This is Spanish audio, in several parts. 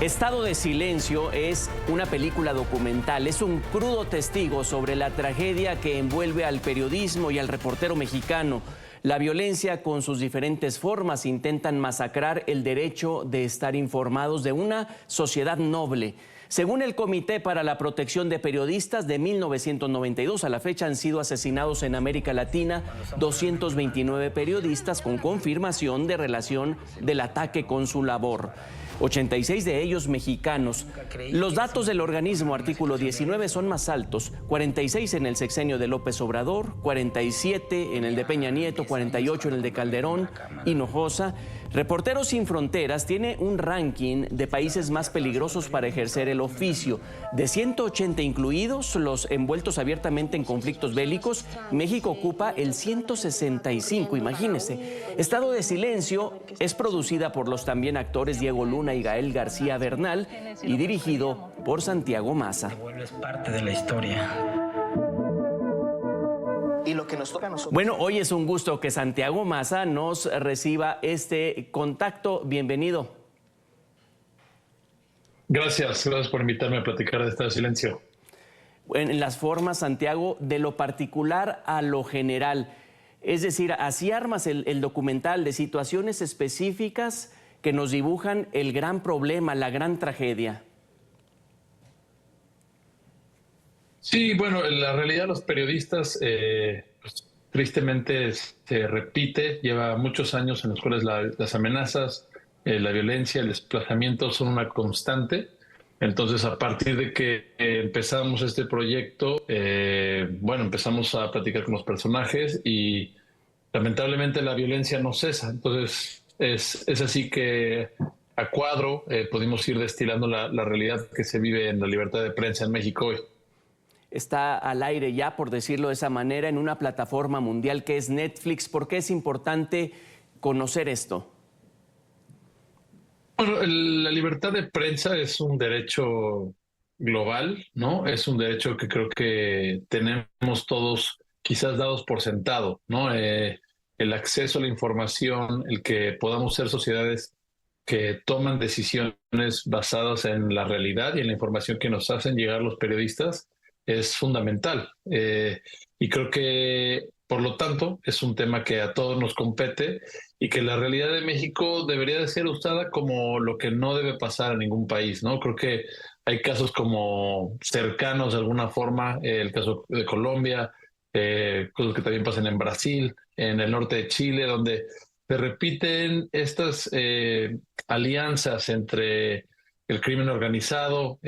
Estado de Silencio es una película documental, es un crudo testigo sobre la tragedia que envuelve al periodismo y al reportero mexicano. La violencia con sus diferentes formas intentan masacrar el derecho de estar informados de una sociedad noble. Según el Comité para la Protección de Periodistas, de 1992 a la fecha han sido asesinados en América Latina 229 periodistas con confirmación de relación del ataque con su labor. 86 de ellos mexicanos. Los datos del organismo artículo 19 son más altos: 46 en el sexenio de López Obrador, 47 en el de Peña Nieto, 48 en el de Calderón, Hinojosa. Reporteros Sin Fronteras tiene un ranking de países más peligrosos para ejercer el oficio. De 180 incluidos los envueltos abiertamente en conflictos bélicos, México ocupa el 165, imagínense. Estado de Silencio es producida por los también actores Diego Luna y Gael García Bernal y dirigido por Santiago Maza. Te vuelves parte de la historia. Y lo que nos toca a nosotros. Bueno, hoy es un gusto que Santiago Maza nos reciba este contacto. Bienvenido. Gracias por invitarme a platicar de Estado de Silencio. En las formas, Santiago, de lo particular a lo general. Es decir, así armas el documental de situaciones específicas que nos dibujan el gran problema, la gran tragedia. Sí, bueno, la realidad de los periodistas pues, tristemente se repite, lleva muchos años en los cuales las amenazas, la violencia, el desplazamiento son una constante. Entonces, a partir de que empezamos este proyecto, bueno, empezamos a platicar con los personajes y lamentablemente la violencia no cesa. Entonces, es así que a cuadro pudimos ir destilando la realidad que se vive en la libertad de prensa en México hoy. Está al aire ya, por decirlo de esa manera, en una plataforma mundial que es Netflix. ¿Por qué es importante conocer esto? Bueno, la libertad de prensa es un derecho global, ¿no? Es un derecho que creo que tenemos todos quizás dados por sentado, ¿no? El acceso a la información, el que podamos ser sociedades que toman decisiones basadas en la realidad y en la información que nos hacen llegar los periodistas es fundamental. Y creo que, por lo tanto, es un tema que a todos nos compete y que la realidad de México debería de ser usada como lo que no debe pasar en ningún país, ¿no? Creo que hay casos como cercanos de alguna forma, el caso de Colombia, cosas que también pasan en Brasil, en el norte de Chile, donde se repiten estas alianzas entre el crimen organizado,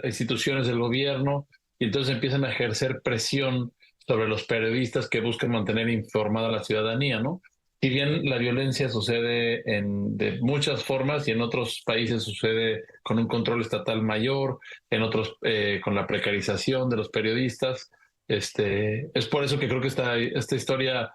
instituciones del gobierno, y entonces empiezan a ejercer presión sobre los periodistas que buscan mantener informada a la ciudadanía, ¿no? Si bien la violencia sucede de muchas formas y en otros países sucede con un control estatal mayor, en otros con la precarización de los periodistas. Es por eso que creo que esta historia,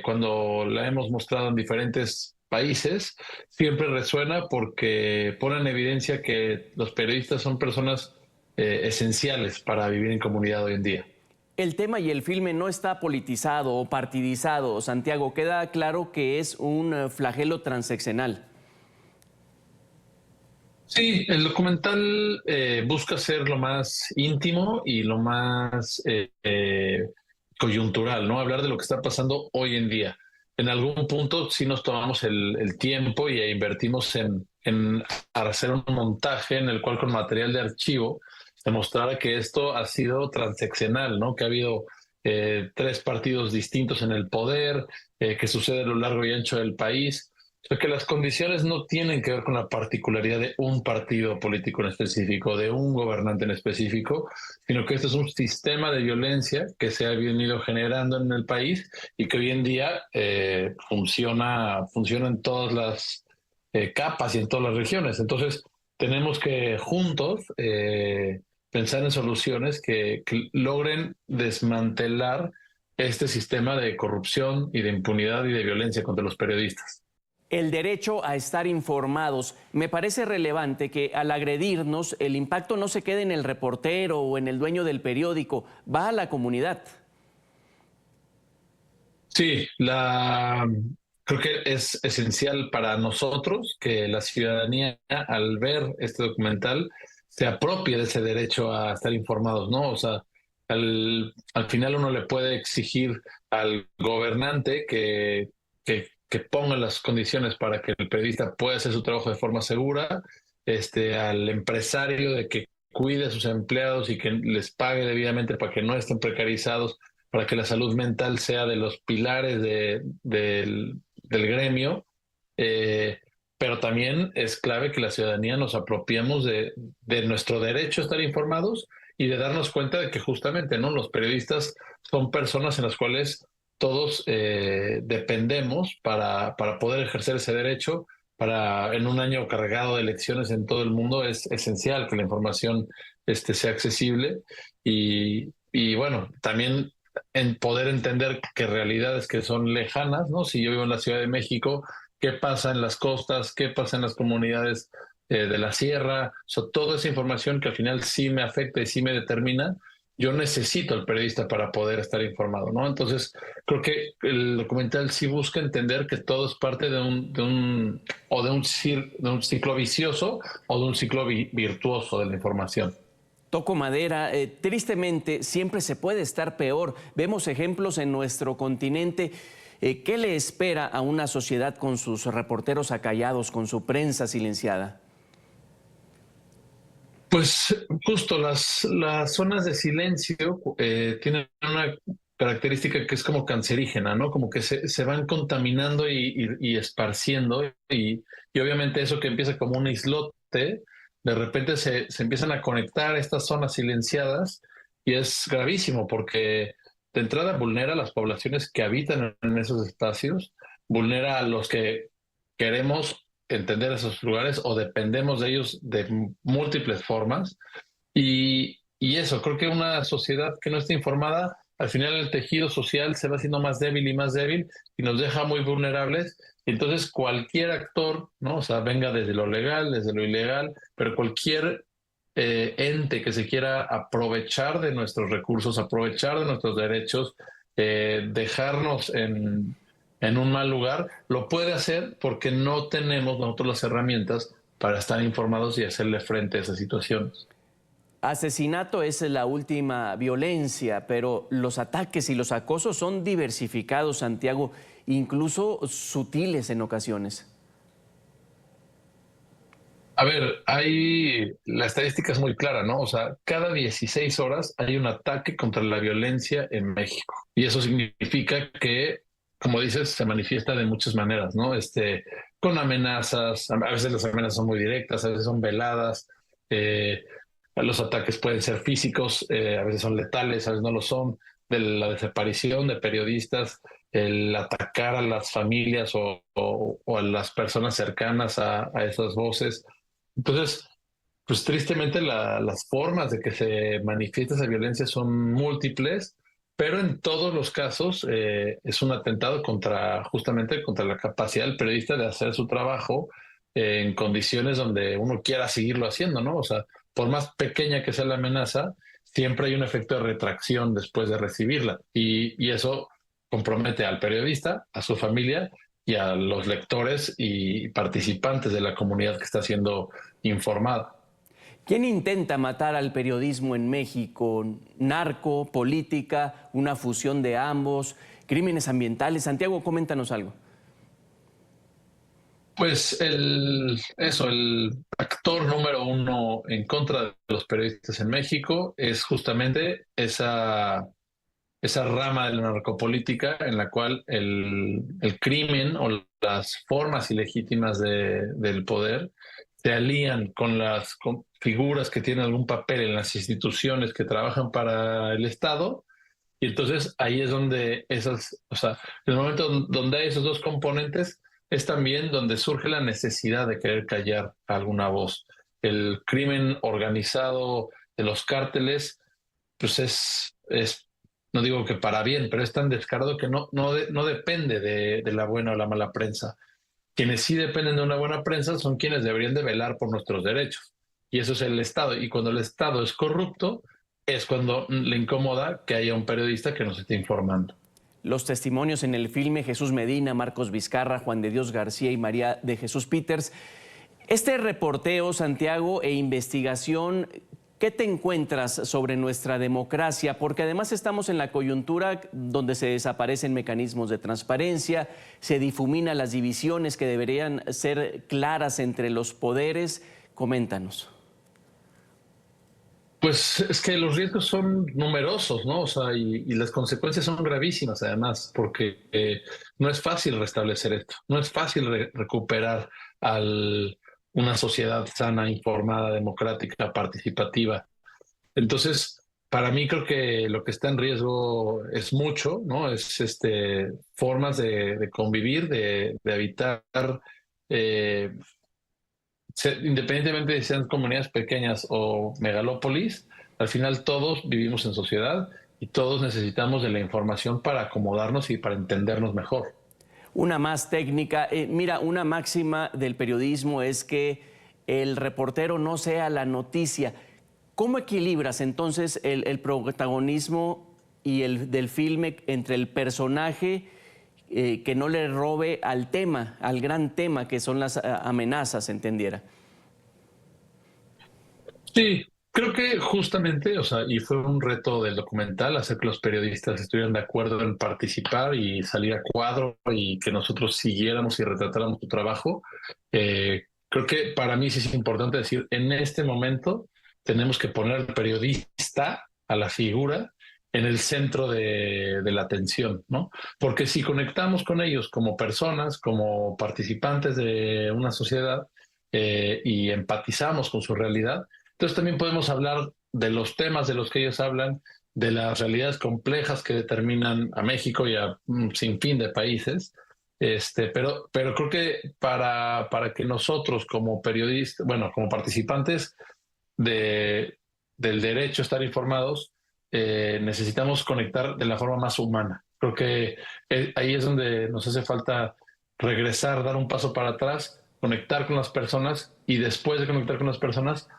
cuando la hemos mostrado en diferentes países, siempre resuena porque pone en evidencia que los periodistas son personas esenciales para vivir en comunidad hoy en día. El tema y el filme no está politizado o partidizado, Santiago. Queda claro que es un flagelo transeccional. Sí, el documental busca ser lo más íntimo y lo más coyuntural, ¿no? Hablar de lo que está pasando hoy en día. En algún punto sí nos tomamos el tiempo y invertimos en hacer un montaje en el cual con material de archivo se mostrara que esto ha sido transeccional, ¿no? Que ha habido 3 partidos distintos en el poder, que sucede a lo largo y ancho del país. O sea, que las condiciones no tienen que ver con la particularidad de un partido político en específico, de un gobernante en específico, sino que este es un sistema de violencia que se ha venido generando en el país y que hoy en día funciona en todas las capas y en todas las regiones. Entonces, tenemos que juntos pensar en soluciones que logren desmantelar este sistema de corrupción y de impunidad y de violencia contra los periodistas. El derecho a estar informados. Me parece relevante que al agredirnos el impacto no se quede en el reportero o en el dueño del periódico, va a la comunidad. Sí, creo creo que es esencial para nosotros que la ciudadanía, al ver este documental, se apropie de ese derecho a estar informados, ¿no? O sea, al final uno le puede exigir al gobernante que ponga las condiciones para que el periodista pueda hacer su trabajo de forma segura, al empresario de que cuide a sus empleados y que les pague debidamente para que no estén precarizados, para que la salud mental sea de los pilares del gremio, pero también es clave que la ciudadanía nos apropiemos de nuestro derecho a estar informados y de darnos cuenta de que justamente, ¿no?, los periodistas son personas en las cuales todos dependemos para poder ejercer ese derecho. En un año cargado de elecciones en todo el mundo es esencial que la información sea accesible y bueno, también en poder entender que realidades que son lejanas, ¿no? Si yo vivo en la Ciudad de México, ¿qué pasa en las costas? ¿Qué pasa en las comunidades de la sierra? O sea, toda esa información que al final sí me afecta y sí me determina, yo necesito al periodista para poder estar informado, ¿no? Entonces, creo que el documental sí busca entender que todo es parte de un ciclo vicioso o de un ciclo virtuoso de la información. Toco madera, tristemente siempre se puede estar peor. Vemos ejemplos en nuestro continente. ¿Qué le espera a una sociedad con sus reporteros acallados, con su prensa silenciada? Pues justo las zonas de silencio tienen una característica que es como cancerígena, ¿no? Como que se van contaminando y esparciendo y obviamente eso que empieza como un islote, de repente se empiezan a conectar estas zonas silenciadas y es gravísimo porque de entrada vulnera a las poblaciones que habitan en esos espacios, vulnera a los que queremos entender esos lugares o dependemos de ellos de múltiples formas. Y eso, creo que una sociedad que no está informada, al final el tejido social se va haciendo más débil y nos deja muy vulnerables. Entonces cualquier actor, ¿no? O sea, venga desde lo legal, desde lo ilegal, pero cualquier ente que se quiera aprovechar de nuestros recursos, aprovechar de nuestros derechos, dejarnos en un mal lugar, lo puede hacer porque no tenemos nosotros las herramientas para estar informados y hacerle frente a esas situaciones. Asesinato es la última violencia, pero los ataques y los acosos son diversificados, Santiago, incluso sutiles en ocasiones. A ver, la estadística es muy clara, ¿no? O sea, cada 16 horas hay un ataque contra la violencia en México. Y eso significa que, como dices, se manifiesta de muchas maneras, ¿no? Con amenazas, a veces las amenazas son muy directas, a veces son veladas, los ataques pueden ser físicos, a veces son letales, a veces no lo son, de la desaparición de periodistas, el atacar a las familias o a las personas cercanas a esas voces. Entonces, pues tristemente las formas de que se manifiesta esa violencia son múltiples, pero en todos los casos es un atentado justamente contra la capacidad del periodista de hacer su trabajo en condiciones donde uno quiera seguirlo haciendo, ¿no? O sea, por más pequeña que sea la amenaza, siempre hay un efecto de retracción después de recibirla y eso compromete al periodista, a su familia y a los lectores y participantes de la comunidad que está siendo informada. ¿Quién intenta matar al periodismo en México? ¿Narco, política, una fusión de ambos, crímenes ambientales? Santiago, coméntanos algo. Pues el actor número uno en contra de los periodistas en México es justamente esa rama de la narcopolítica en la cual el crimen o las formas ilegítimas del poder se alían con figuras que tienen algún papel en las instituciones que trabajan para el Estado. Y entonces ahí es donde o sea, en el momento donde hay esos dos componentes, es también donde surge la necesidad de querer callar a alguna voz. El crimen organizado de los cárteles, pues no digo que para bien, pero es tan descarado que no depende de la buena o la mala prensa. Quienes sí dependen de una buena prensa son quienes deberían de velar por nuestros derechos. Y eso es el Estado. Y cuando el Estado es corrupto, es cuando le incomoda que haya un periodista que nos esté informando. Los testimonios en el filme: Jesús Medina, Marcos Vizcarra, Juan de Dios García y María de Jesús Peters. Este reporteo, Santiago, e investigación, ¿qué te encuentras sobre nuestra democracia? Porque además estamos en la coyuntura donde se desaparecen mecanismos de transparencia, se difuminan las divisiones que deberían ser claras entre los poderes. Coméntanos. Pues es que los riesgos son numerosos, ¿no? O sea, y las consecuencias son gravísimas además, porque no es fácil restablecer esto, no es fácil recuperar una sociedad sana, informada, democrática, participativa. Entonces, para mí creo que lo que está en riesgo es mucho, ¿no? Es formas de convivir, de evitar, eh, independientemente de si sean comunidades pequeñas o megalópolis, al final todos vivimos en sociedad y todos necesitamos de la información para acomodarnos y para entendernos mejor. Una más técnica. Mira, una máxima del periodismo es que el reportero no sea la noticia. ¿Cómo equilibras entonces el protagonismo y del filme entre el personaje que no le robe al tema, al gran tema que son las amenazas, entendiera? Sí, creo que justamente, o sea, y fue un reto del documental hacer que los periodistas estuvieran de acuerdo en participar y salir a cuadro y que nosotros siguiéramos y retratáramos su trabajo. Creo que para mí sí es importante decir, en este momento tenemos que poner al periodista, a la figura, en el centro de la atención, ¿no? Porque si conectamos con ellos como personas, como participantes de una sociedad y empatizamos con su realidad, entonces también podemos hablar de los temas de los que ellos hablan, de las realidades complejas que determinan a México y a un sinfín de países. Pero creo que para que nosotros como periodistas, bueno, como participantes del derecho a estar informados, necesitamos conectar de la forma más humana. Creo que ahí es donde nos hace falta regresar, dar un paso para atrás, conectar con las personas y después de conectar con las personas,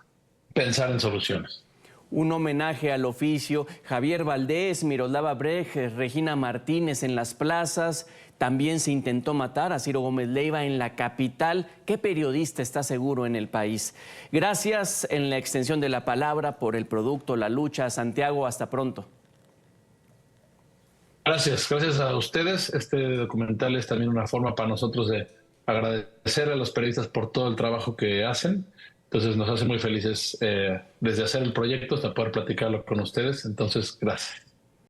pensar en soluciones. Un homenaje al oficio. Javier Valdés, Miroslava Brecht, Regina Martínez en las plazas. También se intentó matar a Ciro Gómez Leiva en la capital. ¿Qué periodista está seguro en el país? Gracias en la extensión de la palabra por el producto, la lucha. Santiago, hasta pronto. Gracias a ustedes. Este documental es también una forma para nosotros de agradecer a los periodistas por todo el trabajo que hacen. Entonces nos hace muy felices desde hacer el proyecto hasta poder platicarlo con ustedes. Entonces, gracias.